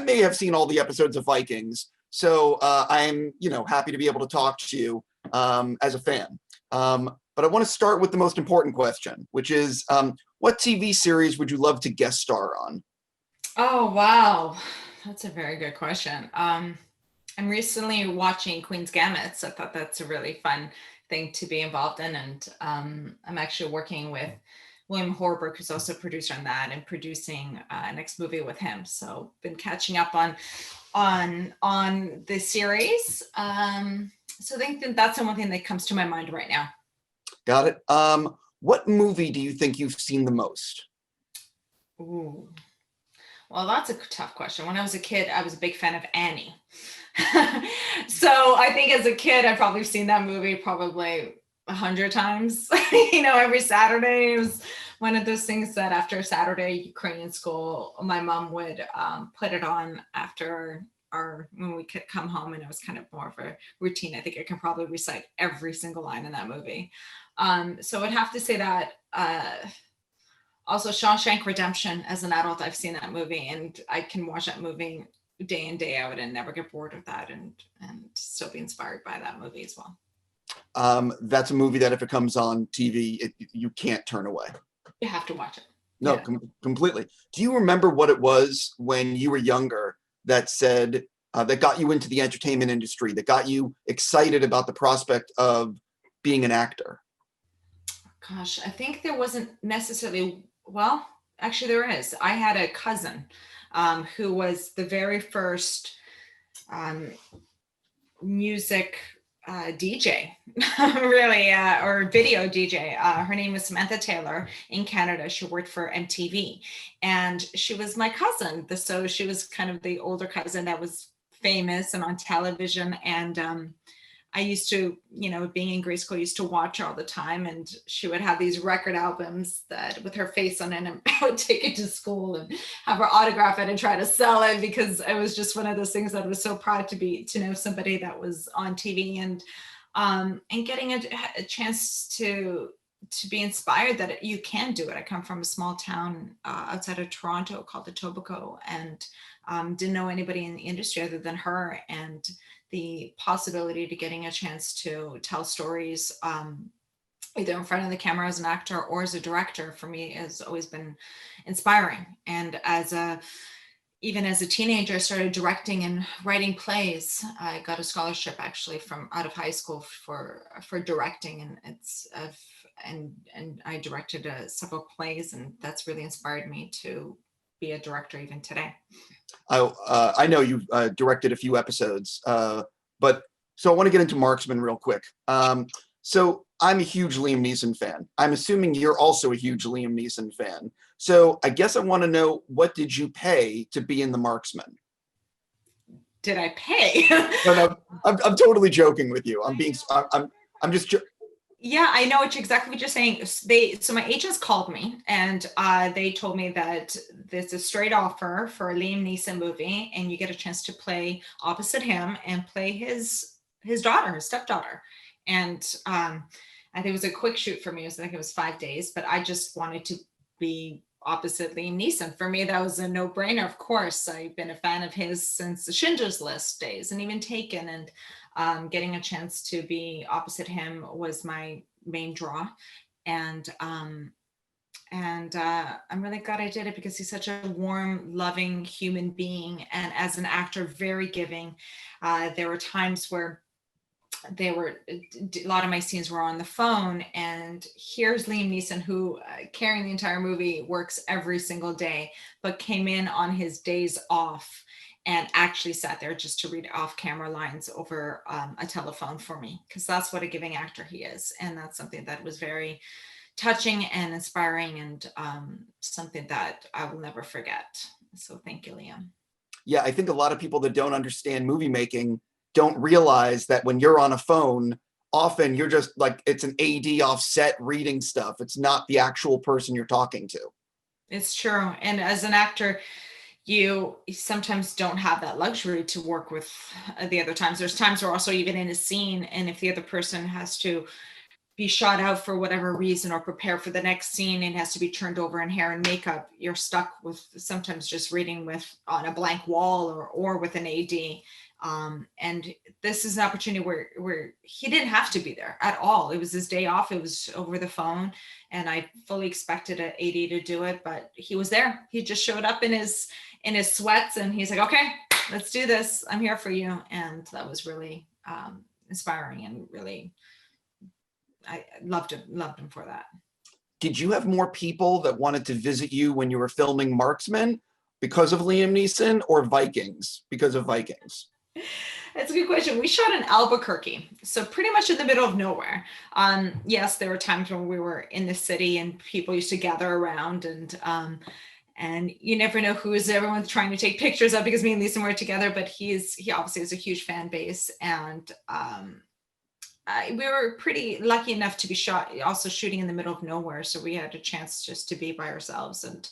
may have seen all the episodes of Vikings, so I'm happy to be able to talk to you as a fan. But I want to start with the most important question, which is what TV series would you love to guest star on? Oh, wow. That's a very good question. I'm recently watching Queen's Gambit, so I thought that's a really fun thing to be involved in. And I'm actually working with William Horberg, who's also a producer on that, and producing a next movie with him. So been catching up on the series. So I think that's the one thing that comes to my mind right now. Got it. What movie do you think you've seen the most? Ooh. Well, that's a tough question. When I was a kid, I was a big fan of Annie. So I think as a kid, I've probably seen that movie probably 100 times. Every Saturday. It was one of those things that after Saturday Ukrainian school, my mom would put it on after when we could come home, and it was kind of more of a routine. I think I can probably recite every single line in that movie. So I'd have to say that. Also, Shawshank Redemption. As an adult, I've seen that movie, and I can watch that movie day in, day out, and never get bored of that, and still be inspired by that movie as well. That's a movie that if it comes on TV, you can't turn away. You have to watch it. No, Yeah. Completely. Do you remember what it was when you were younger that that got you into the entertainment industry, that got you excited about the prospect of being an actor? Gosh, I think there wasn't necessarily, well, actually there is. I had a cousin who was the very first um, music DJ, really, or video DJ. Her name was Samantha Taylor in Canada. She worked for MTV, and she was my cousin. So she was kind of the older cousin that was famous and on television. And I used to, being in grade school, I used to watch her all the time, and she would have these record albums that with her face on it, and I would take it to school and have her autograph it and try to sell it, because it was just one of those things that I was so proud to know somebody that was on TV, and getting a chance to be inspired that you can do it. I come from a small town outside of Toronto called Etobicoke, and didn't know anybody in the industry other than her, and the possibility to getting a chance to tell stories either in front of the camera as an actor or as a director, for me has always been inspiring. And even as a teenager, I started directing and writing plays. I got a scholarship actually from out of high school for directing, and and I directed several plays, and that's really inspired me to be a director even today. I know you directed a few episodes, but so I want to get into Marksman real quick. So I'm a huge Liam Neeson fan. I'm assuming you're also a huge Liam Neeson fan. So I guess I want to know, what did you pay to be in the Marksman? Did I pay? No, I'm totally joking with you. I'm just. Yeah, I know exactly what you're saying. So my agents called me, and they told me that there's a straight offer for a Liam Neeson movie, and you get a chance to play opposite him and play his daughter, his stepdaughter. And I think it was a quick shoot for me. I think it was 5 days, but I just wanted to be opposite Liam Neeson. For me, that was a no-brainer. Of course, I've been a fan of his since the Schindler's List days, and even Taken, and getting a chance to be opposite him was my main draw. And I'm really glad I did it, because he's such a warm, loving human being, and as an actor, very giving. There were times where a lot of my scenes were on the phone, and here's Liam Neeson, who carrying the entire movie, works every single day, but came in on his days off and actually sat there just to read off camera lines over a telephone for me, because that's what a giving actor he is. And that's something that was very touching and inspiring, and something that I will never forget. So thank you, Liam. Yeah, I think a lot of people that don't understand movie making don't realize that when you're on a phone, often you're just like, it's an AD offset reading stuff. It's not the actual person you're talking to. It's true. And as an actor, you sometimes don't have that luxury to work with the other times. There's times where also even in a scene, and if the other person has to be shot out for whatever reason or prepare for the next scene and has to be turned over in hair and makeup, you're stuck with sometimes just reading with on a blank wall or with an AD. And this is an opportunity where he didn't have to be there at all. It was his day off. It was over the phone, and I fully expected an AD to do it, but he was there. He just showed up in his sweats, and he's like, "Okay, let's do this. I'm here for you." And that was really inspiring, and really, I loved him for that. Did you have more people that wanted to visit you when you were filming Marksman because of Liam Neeson, or Vikings because of Vikings? That's a good question. We shot in Albuquerque, so pretty much in the middle of nowhere. Yes, there were times when we were in the city and people used to gather around, and you never know everyone's trying to take pictures of, because me and Lisa were together, but he obviously has a huge fan base. And we were pretty lucky enough to be also shooting in the middle of nowhere. So we had a chance just to be by ourselves and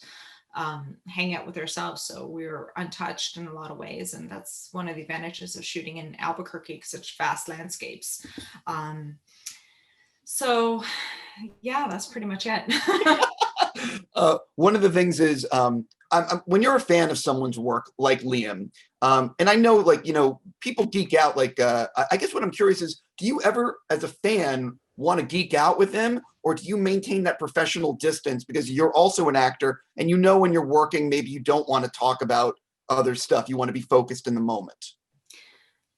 hang out with ourselves. So we were untouched in a lot of ways. And that's one of the advantages of shooting in Albuquerque, such vast landscapes. So yeah, that's pretty much it. One of the things is, when you're a fan of someone's work like Liam, and I know, like, people geek out, like, I guess what I'm curious is, do you ever, as a fan, want to geek out with him, or do you maintain that professional distance because you're also an actor and when you're working, maybe you don't want to talk about other stuff, you want to be focused in the moment?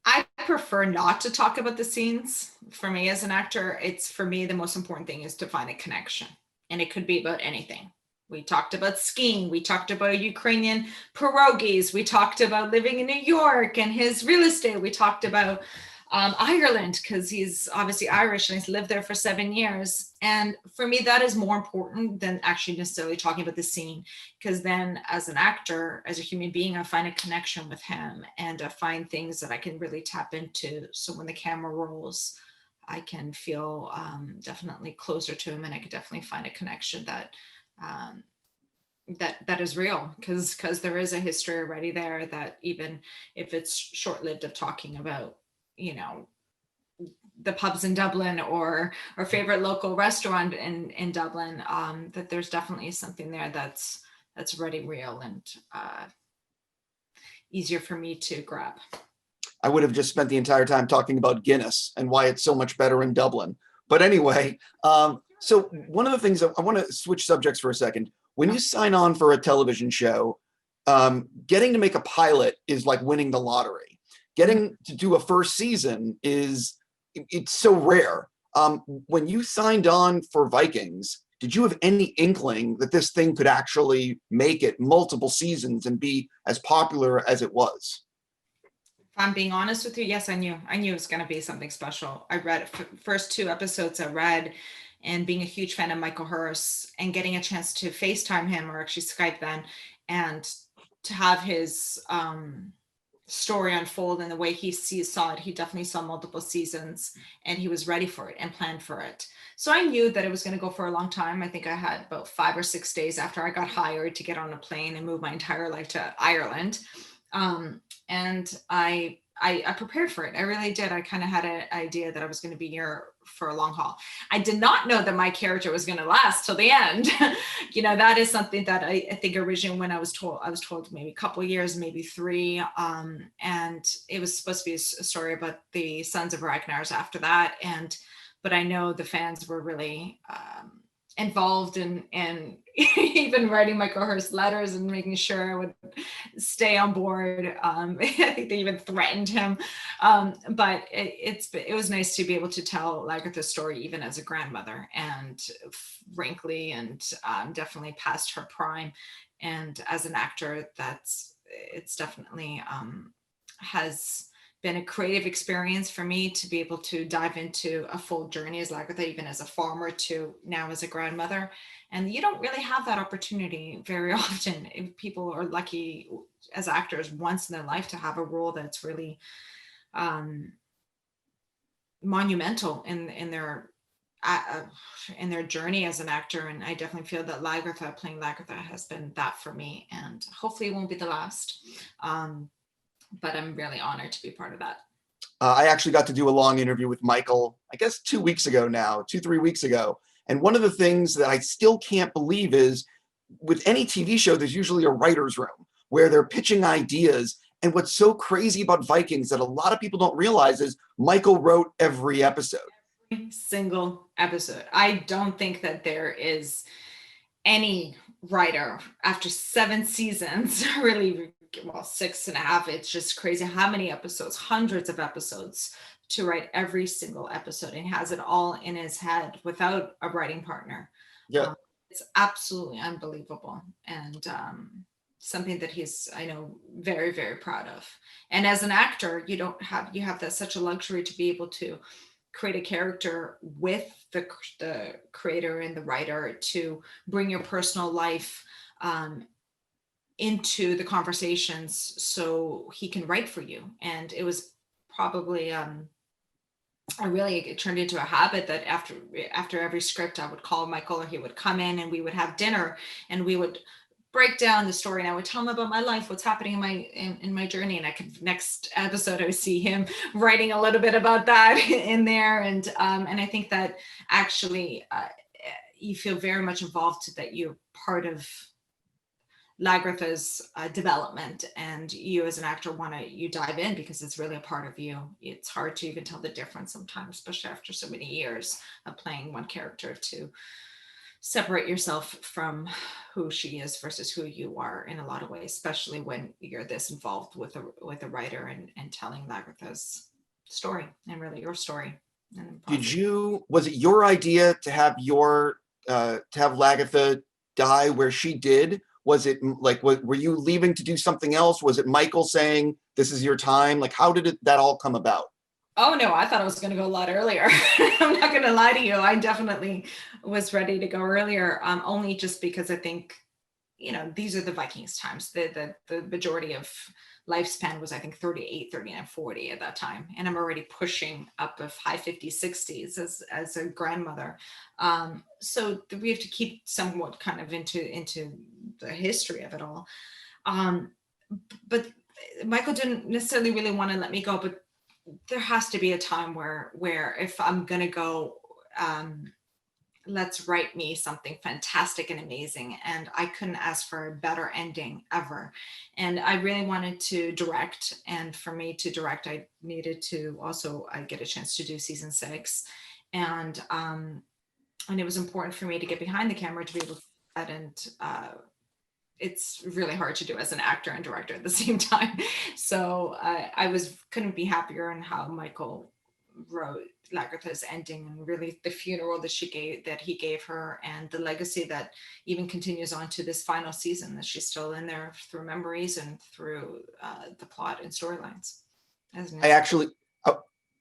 I prefer not to talk about the scenes. For me as an actor, for me, the most important thing is to find a connection. And it could be about anything. We talked about skiing. We talked about Ukrainian pierogies. We talked about living in New York and his real estate. We talked about Ireland, because he's obviously Irish and he's lived there for 7 years. And for me, that is more important than actually necessarily talking about the scene, because then as an actor, as a human being, I find a connection with him, and I find things that I can really tap into. So when the camera rolls, I can feel definitely closer to him, and I could definitely find a connection that that is real, because there is a history already there, that even if it's short-lived, of talking about the pubs in Dublin or our favorite local restaurant in Dublin, that there's definitely something there that's already real and easier for me to grab. I would have just spent the entire time talking about Guinness and why it's so much better in Dublin. But anyway, so one of the things, I want to switch subjects for a second. When you sign on for a television show, getting to make a pilot is like winning the lottery. Getting to do a first season it's so rare. When you signed on for Vikings, did you have any inkling that this thing could actually make it multiple seasons and be as popular as it was? If I'm being honest with you, yes, I knew it was going to be something special. I read first 2 episodes I read, and being a huge fan of Michael Hirst and getting a chance to FaceTime him, or actually Skype then, and to have his story unfold in the way he saw it. He definitely saw multiple seasons, and he was ready for it and planned for it. So I knew that it was going to go for a long time. I think I had about 5 or 6 days after I got hired to get on a plane and move my entire life to Ireland. And I prepared for it. I really did. I kind of had an idea that I was going to be here for a long haul. I did not know that my character was going to last till the end. That is something that I think originally, when I was told maybe a couple of years, maybe 3. And it was supposed to be a story about the Sons of Ragnar's after that. But I know the fans were really involved in even writing Michael Hirst letters and making sure I would stay on board. I think they even threatened him. But it was nice to be able to tell Lagertha's story even as a grandmother, and wrinkly and definitely past her prime. And as an actor, it's definitely has been a creative experience for me to be able to dive into a full journey as Lagertha, even as a farmer to now as a grandmother. And you don't really have that opportunity very often. People are lucky as actors once in their life to have a role that's really monumental in their journey as an actor. And I definitely feel that playing Lagertha has been that for me, and hopefully it won't be the last. But I'm really honored to be part of that. I actually got to do a long interview with Michael, I guess 2 weeks ago now, 3 weeks ago. And one of the things that I still can't believe is with any TV show, there's usually a writer's room where they're pitching ideas. And what's so crazy about Vikings that a lot of people don't realize is Michael wrote every episode. Every single episode. I don't think that there is any writer after 7 seasons, really, well, 6.5. It's just crazy how many episodes, hundreds of episodes to write every single episode, and has it all in his head without a writing partner. Yeah. It's absolutely unbelievable, and something that he's, I know, very, very proud of. And as an actor, you have that such a luxury to be able to create a character with the creator and the writer to bring your personal life into the conversations so he can write for you. And it was probably it turned into a habit that after every script I would call Michael, or he would come in and we would have dinner and we would break down the story, and I would tell him about my life, what's happening in my journey, and I could, next episode I would see him writing a little bit about that in there, and I think that actually you feel very much involved, that you're part of Lagertha's development, and you as an actor you dive in because it's really a part of you. It's hard to even tell the difference sometimes, especially after so many years of playing one character, to separate yourself from who she is versus who you are in a lot of ways, especially when you're this involved with a writer and telling Lagertha's story, and really your story. Was it your idea to have Lagertha die where she did? Was it like, were you leaving to do something else? Was it Michael saying, this is your time? Like, how did that all come about? Oh no, I thought I was going to go a lot earlier. I'm not going to lie to you. I definitely was ready to go earlier, only just because I think, these are the Vikings times. The majority of lifespan was, I think, 38, 39, 40 at that time. And I'm already pushing up of high 50s, 60s as a grandmother. So we have to keep somewhat kind of into the history of it all. But Michael didn't necessarily really want to let me go, but there has to be a time where if I'm going to go, let's write me something fantastic and amazing. And I couldn't ask for a better ending ever. And I really wanted to direct. And for me to direct, I needed to also get a chance to do season 6. And it was important for me to get behind the camera to be able to do that. And it's really hard to do as an actor and director at the same time. So I couldn't be happier in how Michael wrote Lagertha's ending, and really the funeral that he gave her, and the legacy that even continues on to this final season, that she's still in there through memories and through the plot and storylines.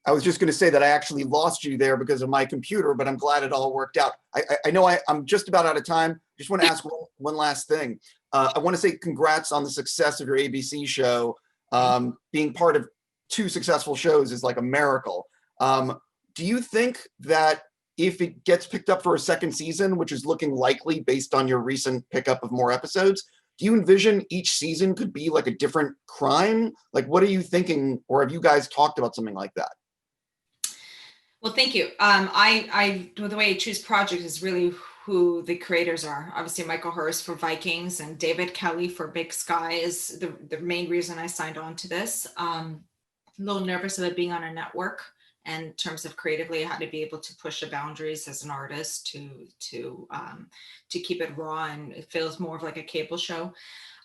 I was just going to say that I actually lost you there because of my computer, but I'm glad it all worked out. I know I'm just about out of time. Just want to ask one last thing. I want to say congrats on the success of your ABC show. Being part of 2 successful shows is like a miracle. Do you think that if it gets picked up for a second season, which is looking likely based on your recent pickup of more episodes, do you envision each season could be like a different crime? Like, what are you thinking? Or have you guys talked about something like that? Well, thank you. The way I choose projects is really who the creators are. Obviously, Michael Hirst for Vikings and David Kelly for Big Sky is the main reason I signed on to this. A little nervous about being on a network, and in terms of creatively how to be able to push the boundaries as an artist to keep it raw, and it feels more of like a cable show.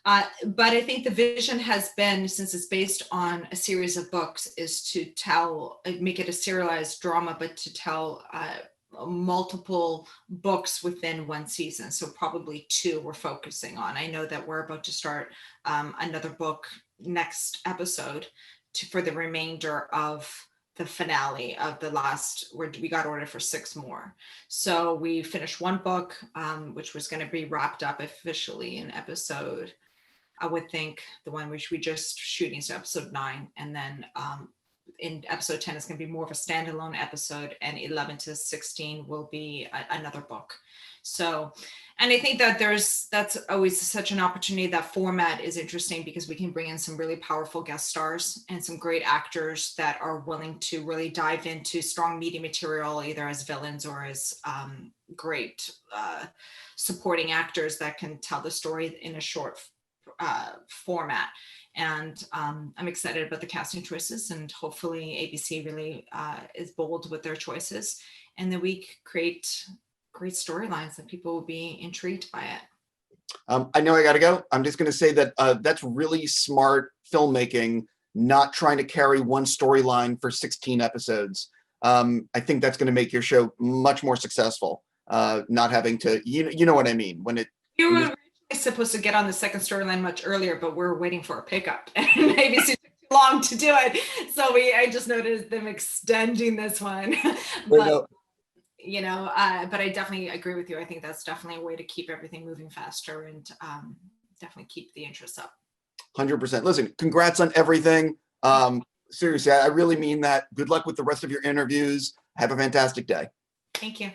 But I think the vision has been, since it's based on a series of books, is to make it a serialized drama, but to tell multiple books within one season. So probably 2 we're focusing on. I know that we're about to start another book next episode for the remainder of the finale of the last, where we got ordered for 6 more. So we finished 1 book, which was going to be wrapped up officially in episode, I would think, the one which we just shooting, so episode 9. And then in episode 10 is going to be more of a standalone episode, and 11 to 16 will be another book. So, and I think that that's always such an opportunity. That format is interesting because we can bring in some really powerful guest stars and some great actors that are willing to really dive into strong media material, either as villains or as great supporting actors that can tell the story in a short format. And I'm excited about the casting choices, and hopefully ABC really is bold with their choices, and that we create great storylines that people will be intrigued by it. I know I got to go. I'm just going to say that that's really smart filmmaking, not trying to carry one storyline for 16 episodes. I think that's going to make your show much more successful. Not having to, you know what I mean? When it. We were originally supposed to get on the second storyline much earlier, but we're waiting for a pickup, and ABC took too long to do it. So I just noticed them extending this one. But, but I definitely agree with you. I think that's definitely a way to keep everything moving faster and definitely keep the interest up. 100%. Listen, congrats on everything. Seriously, I really mean that. Good luck with the rest of your interviews. Have a fantastic day. Thank you.